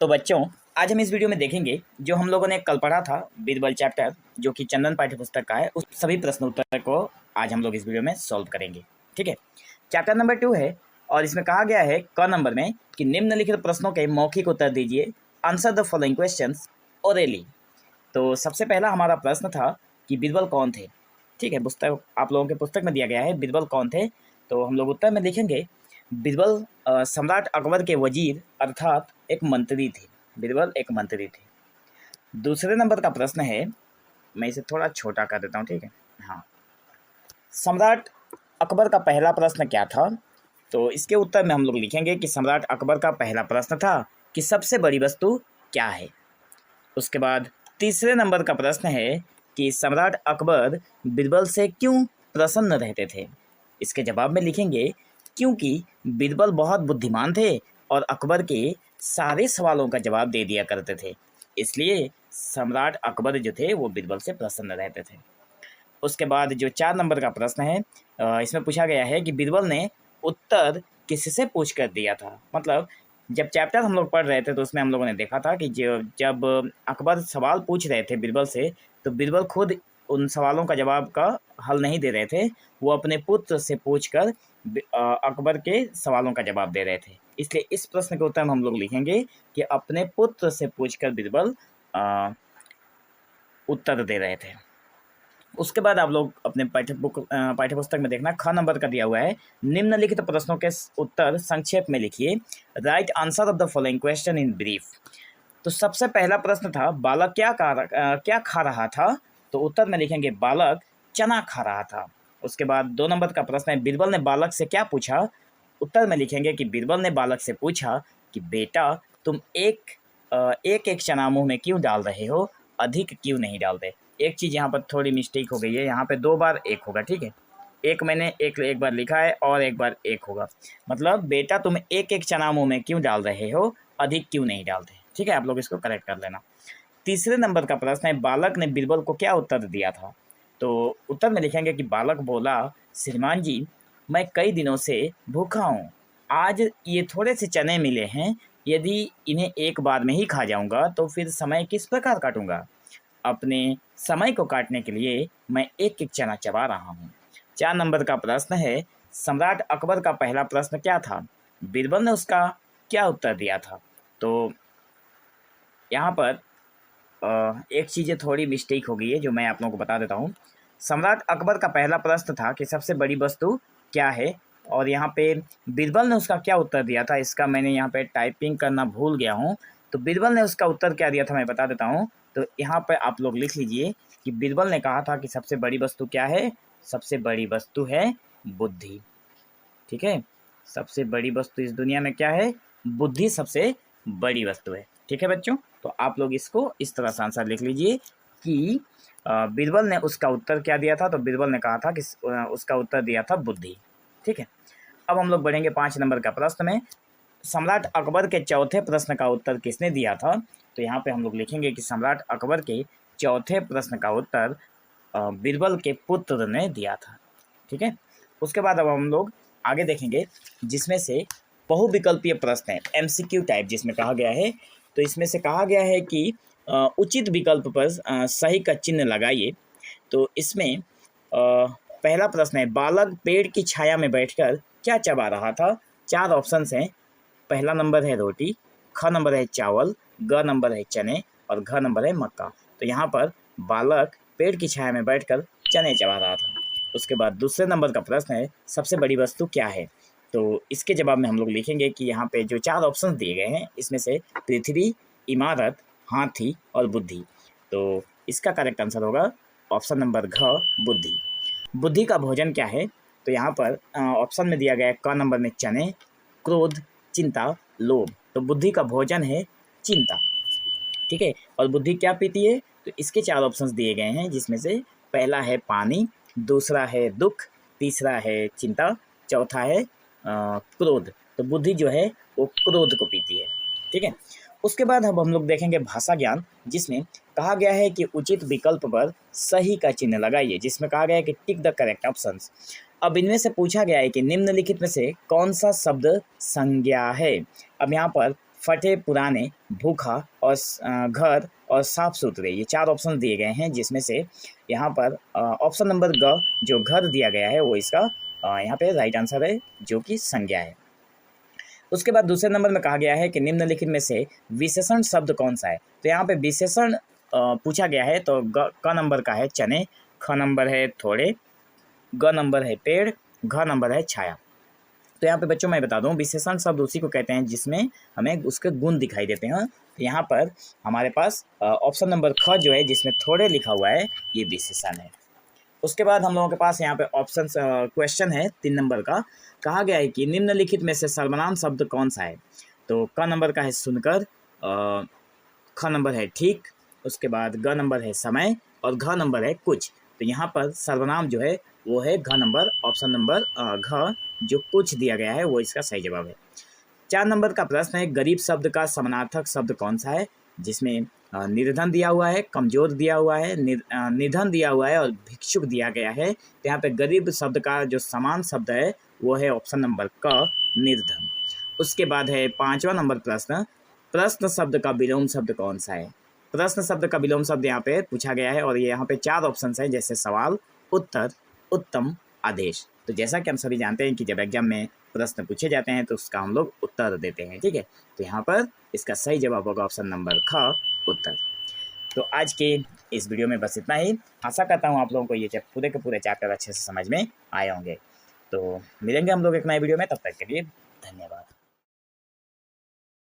तो बच्चों, आज हम इस वीडियो में देखेंगे जो हम लोगों ने कल पढ़ा था बीरबल चैप्टर, जो कि चंदन पाठ्य पुस्तक का है, उस सभी प्रश्न उत्तर को आज हम लोग इस वीडियो में सॉल्व करेंगे। ठीक है, चैप्टर नंबर 2 है और इसमें कहा गया है क नंबर में कि निम्नलिखित प्रश्नों के मौखिक उत्तर दीजिए, answer the following questions orally. तो सबसे पहला हमारा प्रश्न था कि बीरबल कौन थे। ठीक है, पुस्तक आप लोगों के पुस्तक में दिया गया है बीरबल कौन थे, तो हम लोग उत्तर में लिखेंगे बीरबल सम्राट अकबर के वजीर अर्थात एक मंत्री थे। बीरबल एक मंत्री थे। दूसरे नंबर का प्रश्न है, मैं इसे थोड़ा छोटा कर देता हूँ। ठीक है, हाँ, सम्राट अकबर का पहला प्रश्न क्या था, तो इसके उत्तर में हम लोग लिखेंगे कि सम्राट अकबर का पहला प्रश्न था कि सबसे बड़ी वस्तु क्या है। उसके बाद तीसरे नंबर का प्रश्न है कि सम्राट अकबर बीरबल से क्यों प्रसन्न रहते थे। इसके जवाब में लिखेंगे क्योंकि बीरबल बहुत बुद्धिमान थे और अकबर के सारे सवालों का जवाब दे दिया करते थे, इसलिए सम्राट अकबर जो थे वो बीरबल से प्रसन्न रहते थे। उसके बाद जो 4 नंबर का प्रश्न है, इसमें पूछा गया है कि बीरबल ने उत्तर किससे पूछ कर दिया था। मतलब जब चैप्टर हम लोग पढ़ रहे थे तो उसमें हम लोगों ने देखा था कि जब अकबर सवाल पूछ रहे थे बीरबल से, तो बीरबल खुद उन सवालों का जवाब का हल नहीं दे रहे थे, वो अपने पुत्र से पूछकर अकबर के सवालों का जवाब दे रहे थे। इसलिए इस प्रश्न के उत्तर में हम लोग लिखेंगे कि अपने पुत्र से पूछकर बीरबल उत्तर दे रहे थे। उसके बाद आप लोग अपने पाठ्यपुस्तक में देखना, ख नंबर का दिया हुआ है, निम्नलिखित प्रश्नों के उत्तर संक्षेप में लिखिए, right answer of the following question in brief. तो सबसे पहला प्रश्न था बालक क्या खा रहा था, तो उत्तर में लिखेंगे बालक चना खा रहा था। उसके बाद 2 नंबर का प्रश्न है बीरबल ने बालक से क्या पूछा, उत्तर में लिखेंगे कि बीरबल ने बालक से पूछा कि बेटा तुम एक चना मुंह में क्यों डाल रहे हो, अधिक क्यों नहीं डालते। एक चीज़ यहाँ पर थोड़ी मिस्टेक हो गई है, यहाँ पे 2 बार एक होगा। ठीक है, एक मैंने एक बार लिखा है और एक बार एक होगा, मतलब बेटा तुम एक चना मुंह में क्यों डाल रहे हो, अधिक क्यों नहीं डालते। ठीक है, आप लोग इसको करेक्ट कर लेना। तीसरे नंबर का प्रश्न है बालक ने बीरबल को क्या उत्तर दिया था, तो उत्तर में लिखेंगे कि बालक बोला श्रीमान जी मैं कई दिनों से भूखा हूँ, आज ये थोड़े से चने मिले हैं, यदि इन्हें एक बार में ही खा जाऊँगा तो फिर समय किस प्रकार काटूँगा। अपने समय को काटने के लिए मैं एक चना चबा रहा हूँ। 4 नंबर का प्रश्न है सम्राट अकबर का पहला प्रश्न क्या था, बीरबल ने उसका क्या उत्तर दिया था। तो यहाँ पर एक चीज़ें थोड़ी मिस्टेक हो गई है जो मैं आप लोगों को बता देता हूँ। सम्राट अकबर का पहला प्रश्न था कि सबसे बड़ी वस्तु क्या है, और यहाँ पे बीरबल ने उसका क्या उत्तर दिया था, इसका मैंने यहाँ पे टाइपिंग करना भूल गया हूँ। तो बीरबल ने उसका उत्तर क्या दिया था मैं बता देता हूँ। तो यहाँ पर आप लोग लिख लीजिए कि बीरबल ने कहा था कि सबसे बड़ी वस्तु क्या है, सबसे बड़ी वस्तु है बुद्धि। ठीक है, सबसे बड़ी वस्तु इस दुनिया में क्या है, बुद्धि सबसे बड़ी वस्तु है। ठीक है बच्चों, तो आप लोग इसको इस तरह से आंसर लिख लीजिए कि बीरबल ने उसका उत्तर क्या दिया था, तो बीरबल ने कहा था कि उसका उत्तर दिया था बुद्धि। ठीक है, अब हम लोग बढ़ेंगे 5 नंबर का प्रश्न में, सम्राट अकबर के चौथे प्रश्न का उत्तर किसने दिया था। तो यहाँ पे हम लोग लिखेंगे कि सम्राट अकबर के चौथे प्रश्न का उत्तर बीरबल के पुत्र ने दिया था। ठीक है, उसके बाद अब हम लोग आगे देखेंगे जिसमें से बहुविकल्पीय प्रश्न है, MCQ टाइप जिसमें कहा गया है। तो इसमें से कहा गया है कि उचित विकल्प पर सही का चिन्ह लगाइए। तो इसमें पहला प्रश्न है बालक पेड़ की छाया में बैठकर क्या चबा रहा था। 4 ऑप्शंस हैं, पहला नंबर है रोटी, ख नंबर है चावल, ग नंबर है चने और घ नंबर है मक्का। तो यहाँ पर बालक पेड़ की छाया में बैठकर चने चबा रहा था। उसके बाद दूसरे नंबर का प्रश्न है सबसे बड़ी वस्तु क्या है। तो इसके जवाब में हम लोग लिखेंगे कि यहाँ पे जो 4 ऑप्शन दिए गए हैं इसमें से पृथ्वी, इमारत, हाथी और बुद्धि। तो इसका करेक्ट आंसर होगा ऑप्शन नंबर घ, बुद्धि। बुद्धि का भोजन क्या है, तो यहाँ पर ऑप्शन में दिया गया है क नंबर में चने, क्रोध, चिंता, लोभ। तो बुद्धि का भोजन है चिंता। ठीक है, और बुद्धि क्या पीती है, तो इसके 4 ऑप्शंस दिए गए हैं जिसमें से पहला है पानी, दूसरा है दुख, तीसरा है चिंता, चौथा है क्रोध। तो बुद्धि जो है वो क्रोध को पीती है। ठीक है, उसके बाद अब हम लोग देखेंगे भाषा ज्ञान, जिसमें कहा गया है कि उचित विकल्प पर सही का चिन्ह लगाइए, जिसमें कहा गया है कि टिक द करेक्ट ऑप्शंस। अब इनमें से पूछा गया है कि निम्नलिखित में से कौन सा शब्द संज्ञा है। अब यहाँ पर फटे पुराने, भूखा और घर और साफ सुथरे, ये 4 ऑप्शन दिए गए हैं, जिसमें से यहाँ पर ऑप्शन नंबर ग जो घर दिया गया है वो इसका यहाँ पे राइट आंसर है, जो कि संज्ञा है। उसके बाद दूसरे नंबर में कहा गया है कि निम्नलिखित में से विशेषण शब्द कौन सा है। तो यहाँ पे विशेषण पूछा गया है, तो क नंबर का है चने, ख नंबर है थोड़े, ग नंबर है पेड़, घ नंबर है छाया। तो यहाँ पे बच्चों मैं बता दूं, विशेषण शब्द उसी को कहते हैं जिसमें हमें उसके गुण दिखाई देते हैं। तो यहाँ पर हमारे पास ऑप्शन नंबर ख जो है, जिसमें थोड़े लिखा हुआ है, ये विशेषण है। उसके बाद हम लोगों के पास यहाँ पे ऑप्शन क्वेश्चन है 3 नंबर का। कहा गया है कि निम्नलिखित में से सर्वनाम शब्द कौन सा है। तो क नंबर का है सुनकर, ख नंबर है ठीक, उसके बाद ग नंबर है समय और घ नंबर है कुछ। तो यहाँ पर सर्वनाम जो है वो है घ नंबर, ऑप्शन नंबर घ जो कुछ दिया गया है वो इसका सही जवाब है। 4 नंबर का प्रश्न है, गरीब शब्द का समानार्थक शब्द कौन सा है, जिसमें निर्धन दिया हुआ है, कमजोर दिया हुआ है, निधन दिया हुआ है और भिक्षुक दिया गया है। तो यहाँ पे गरीब शब्द का जो समान शब्द है वो है ऑप्शन नंबर क, निर्धन। उसके बाद है 5वां नंबर प्रश्न, प्रश्न शब्द का विलोम शब्द कौन सा है। प्रश्न शब्द का विलोम शब्द यहाँ पे पूछा गया है और ये यहाँ पे 4 ऑप्शन है, जैसे सवाल, उत्तर, उत्तम, आदेश। तो जैसा कि हम सभी जानते हैं कि जब एग्जाम में प्रश्न पूछे जाते हैं तो उसका हम लोग उत्तर देते हैं, ठीक है। तो यहाँ पर इसका सही जवाब होगा ऑप्शन नंबर ख, उत्तर। तो आज के इस वीडियो में बस इतना ही। आशा करता हूँ आप लोगों को ये पूरे के पूरे चैप्टर अच्छे से समझ में आए होंगे। तो मिलेंगे हम लोग एक नए वीडियो में, तब तक के लिए धन्यवाद।